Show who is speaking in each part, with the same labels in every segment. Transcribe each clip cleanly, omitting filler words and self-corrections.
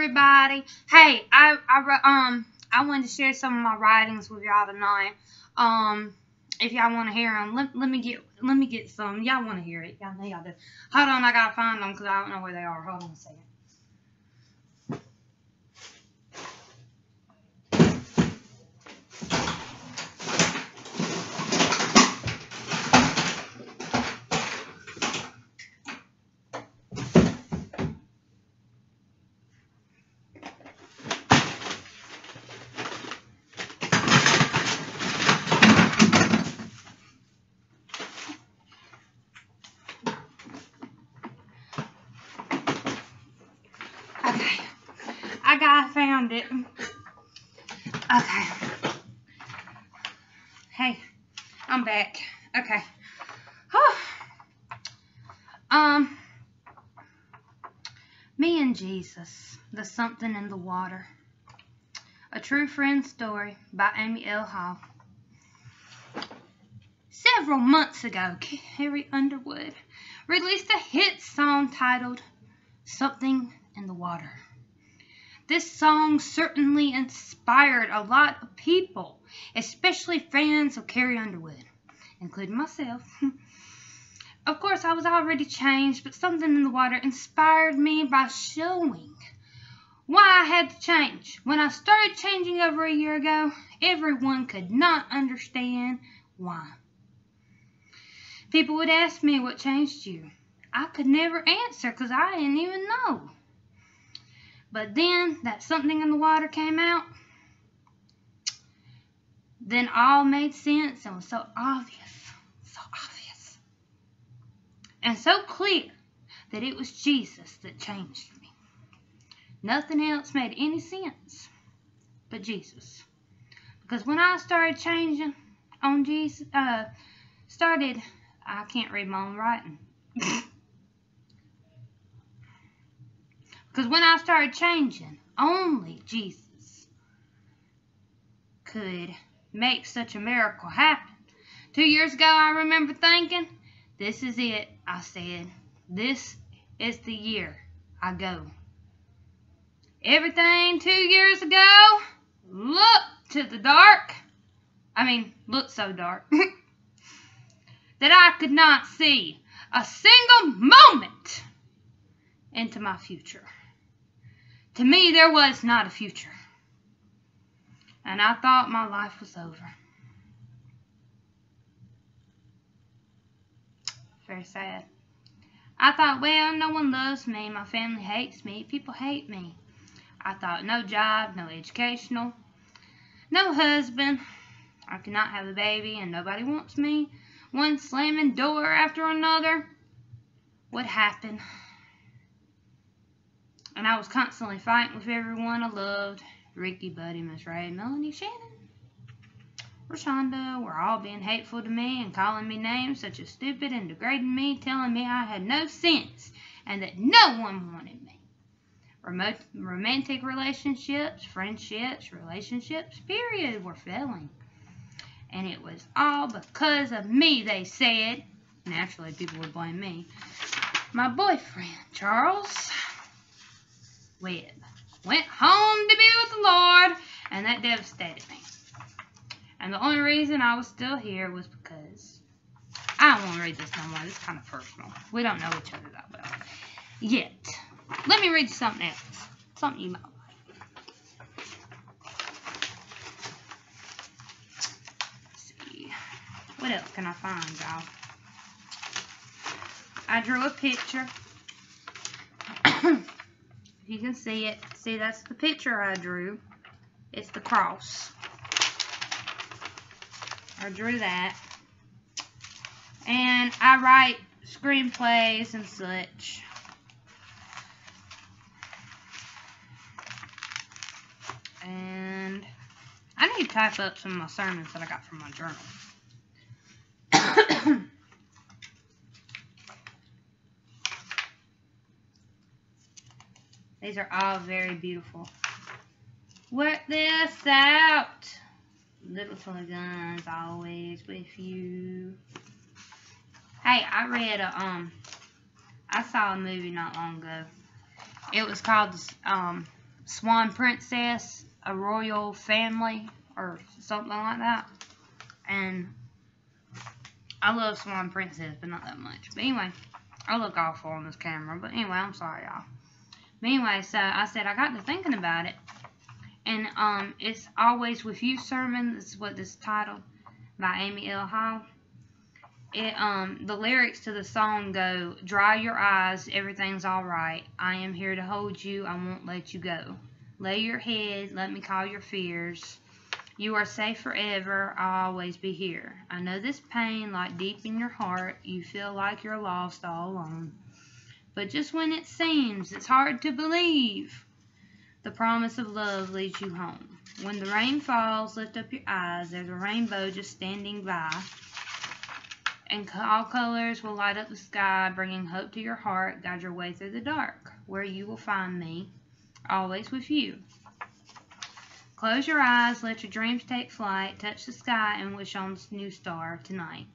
Speaker 1: everybody. Hey, I wanted to share some of my writings with y'all tonight. If y'all want to hear them, let me get some. Y'all want to hear it? Y'all know y'all do. Hold on, I gotta find them because I don't know where they are. Hold on a second. Okay, I found it. Okay. Hey, I'm back. Okay. Me and Jesus, the something in the water. A true friend story by Amy L. Hall. Several months ago, Carrie Underwood released a hit song titled Something in the Water. This song certainly inspired a lot of people, especially fans of Carrie Underwood, including myself. Of course, I was already changed, but Something in the Water inspired me by showing why I had to change. When I started changing over a year ago, everyone could not understand why. People would ask me what changed you. I could never answer because I didn't even know. But then that Something in the Water came out. Then all made sense and was so obvious. And so clear that it was Jesus that changed me. Nothing else made any sense but Jesus. Because when I started changing on Jesus, I can't read my own writing. Because when I started changing, only Jesus could make such a miracle happen. 2 years ago, I remember thinking, this is it. I said, this is the year I go. Everything 2 years ago looked so dark that I could not see a single moment into my future. To me, there was not a future. And I thought my life was over. Very sad. I thought, well, no one loves me. My family hates me. People hate me. I thought, no job, no educational, no husband. I cannot have a baby and nobody wants me. One slamming door after another would happen. And I was constantly fighting with everyone I loved. Ricky, Buddy, Miss Ray, Melanie, Shannon, Rashonda were all being hateful to me and calling me names such as stupid and degrading me, telling me I had no sense and that no one wanted me. Romantic relationships, friendships, relationships, period, were failing. And it was all because of me, they said. Naturally, people would blame me. My boyfriend, Charles Webb, went home to be with the Lord, and that devastated me. And the only reason I was still here was because I don't want to read this no more. This is kind of personal. We don't know each other that well yet. Let me read you something else. Something you might like. Let's see. What else can I find, y'all? I drew a picture. If you can see it. See, that's the picture I drew. It's the cross. I drew that. And I write screenplays and such. And I need to type up some of my sermons that I got from my journal. These are all very beautiful. Work this out. Little toy guns always with you. Hey, I saw a movie not long ago. It was called Swan Princess, a royal family, or something like that. And I love Swan Princess, but not that much. But anyway, I look awful on this camera. But anyway, I'm sorry, y'all. But anyway, so I said I got to thinking about it. And it's Always With You sermon. This is what this is titled, by Amy L. Hall. The lyrics to the song go, dry your eyes, everything's alright. I am here to hold you, I won't let you go. Lay your head, let me call your fears. You are safe forever, I'll always be here. I know this pain, like deep in your heart, you feel like you're lost all alone. But just when it seems it's hard to believe, the promise of love leads you home. When the rain falls, lift up your eyes, there's a rainbow just standing by. And all colors will light up the sky, bringing hope to your heart, guide your way through the dark, where you will find me, always with you. Close your eyes, let your dreams take flight, touch the sky and wish on this new star tonight.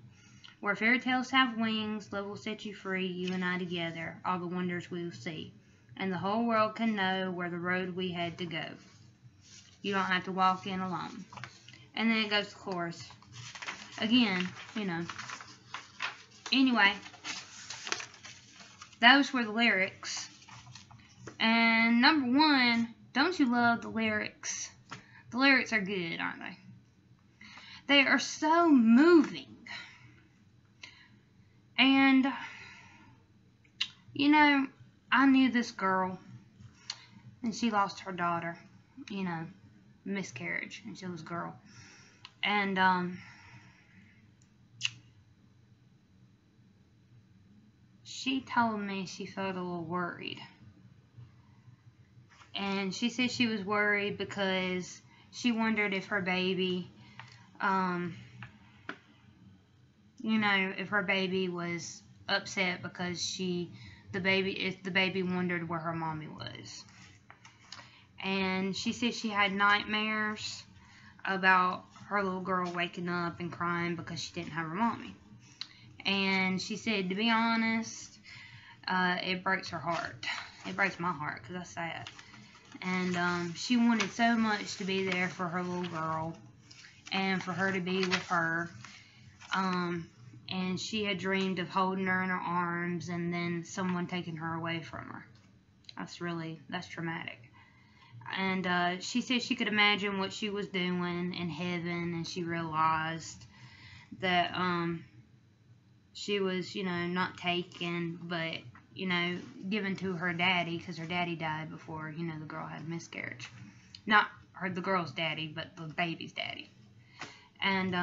Speaker 1: Where fairy tales have wings, love will set you free, you and I together, all the wonders we will see. And the whole world can know where the road we had to go. You don't have to walk in alone. And then it goes to the chorus. Again, you know. Anyway, those were the lyrics. And number one, don't you love the lyrics? The lyrics are good, aren't they? They are so moving. And, you know, I knew this girl, and she lost her daughter, you know, miscarriage, and she was a girl. And, she told me she felt a little worried. And she said she was worried because she wondered if her baby, you know, if her baby was upset because the baby wondered where her mommy was. And she said she had nightmares about her little girl waking up and crying because she didn't have her mommy. And she said, to be honest, it breaks her heart. It breaks my heart because that's sad. And she wanted so much to be there for her little girl and for her to be with her. And she had dreamed of holding her in her arms and then someone taking her away from her. That's traumatic. And she said she could imagine what she was doing in heaven, and she realized that she was, you know, not taken, but, you know, given to her daddy, because her daddy died before, you know, the girl had a miscarriage. Not the girl's daddy, but the baby's daddy. And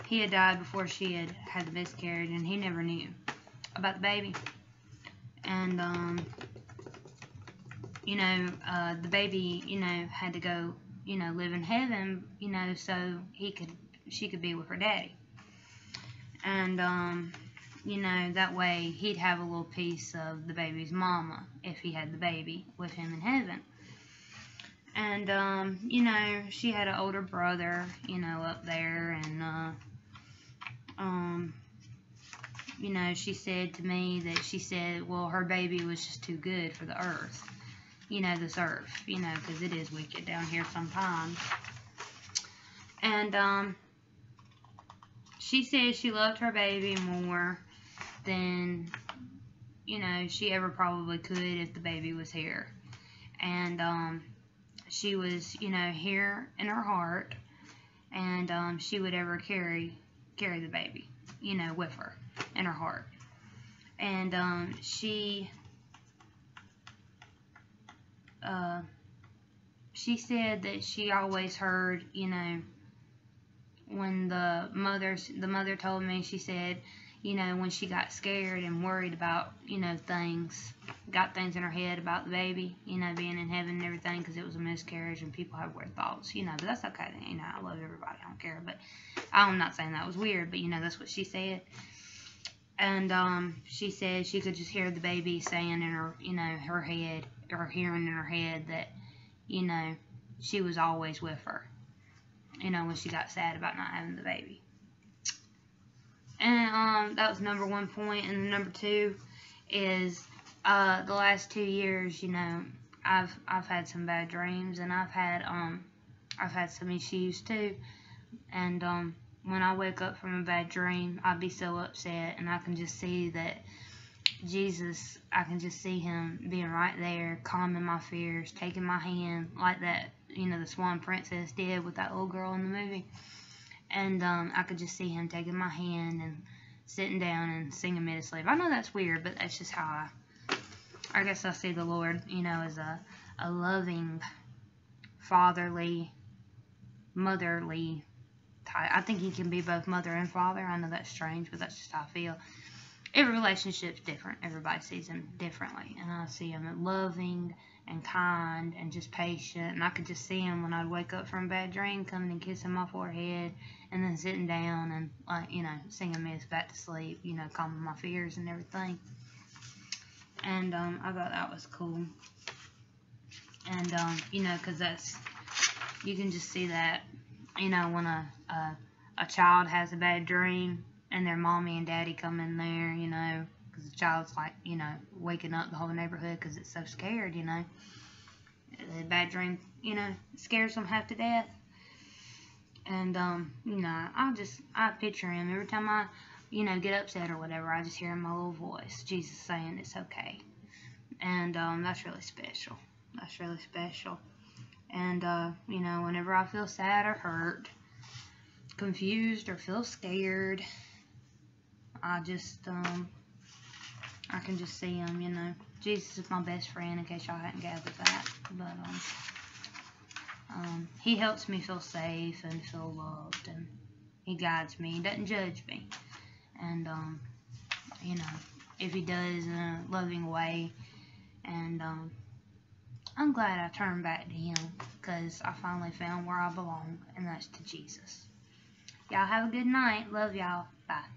Speaker 1: he had died before she had the miscarriage, and he never knew about the baby. And, you know, the baby, you know, had to go, you know, live in heaven, you know, so she could be with her daddy. And, you know, that way he'd have a little piece of the baby's mama if he had the baby with him in heaven. And, you know, she had an older brother, you know, up there, and, you know, she said to me that she said, well, her baby was just too good for the earth. You know, this earth, you know, because it is wicked down here sometimes. And, she said she loved her baby more than, you know, she ever probably could if the baby was here. And, she was, you know, here in her heart, and, she would ever carry the baby, you know, with her in her heart. And, she said that she always heard, you know, when the mother told me, she said, you know, when she got scared and worried about, you know, got things in her head about the baby, you know, being in heaven and everything, because it was a miscarriage and people have weird thoughts, you know, but that's okay, you know, I love everybody, I don't care, but I'm not saying that was weird, but, you know, that's what she said. And, she said she could just hear the baby saying in her, you know, her head, or hearing in her head that, you know, she was always with her, you know, when she got sad about not having the baby. And, that was number one point. And number two is, the last 2 years, you know, I've had some bad dreams, and I've had some issues too. And when I wake up from a bad dream, I'd be so upset, and I can just see that Jesus, I can just see him being right there, calming my fears, taking my hand like that, the Swan Princess did with that little girl in the movie. And I could just see him taking my hand and sitting down and singing me to sleep. I know that's weird, but that's just how I guess I see the Lord, as a loving, fatherly, motherly type. I think he can be both mother and father. I know that's strange, but that's just how I feel. Every relationship's different. Everybody sees him differently. And I see him loving and kind and just patient. And I could just see him when I'd wake up from a bad dream, coming and kissing my forehead, and then sitting down and, singing me back to sleep, calming my fears and everything. And I thought that was cool. And, because you can just see that, when a child has a bad dream, and their mommy and daddy come in there, because the child's like, waking up the whole neighborhood because it's so scared, The bad dream, scares them half to death. And, I picture him every time I, get upset or whatever. I just hear in my little voice, Jesus saying it's okay. And, that's really special. That's really special. And, whenever I feel sad or hurt, confused or feel scared, I can just see him, Jesus is my best friend, in case y'all hadn't gathered that. But, he helps me feel safe and feel loved, and he guides me. He doesn't judge me. And, if he does in a loving way. And, I'm glad I turned back to him, because I finally found where I belong, and that's to Jesus. Y'all have a good night. Love y'all. Bye.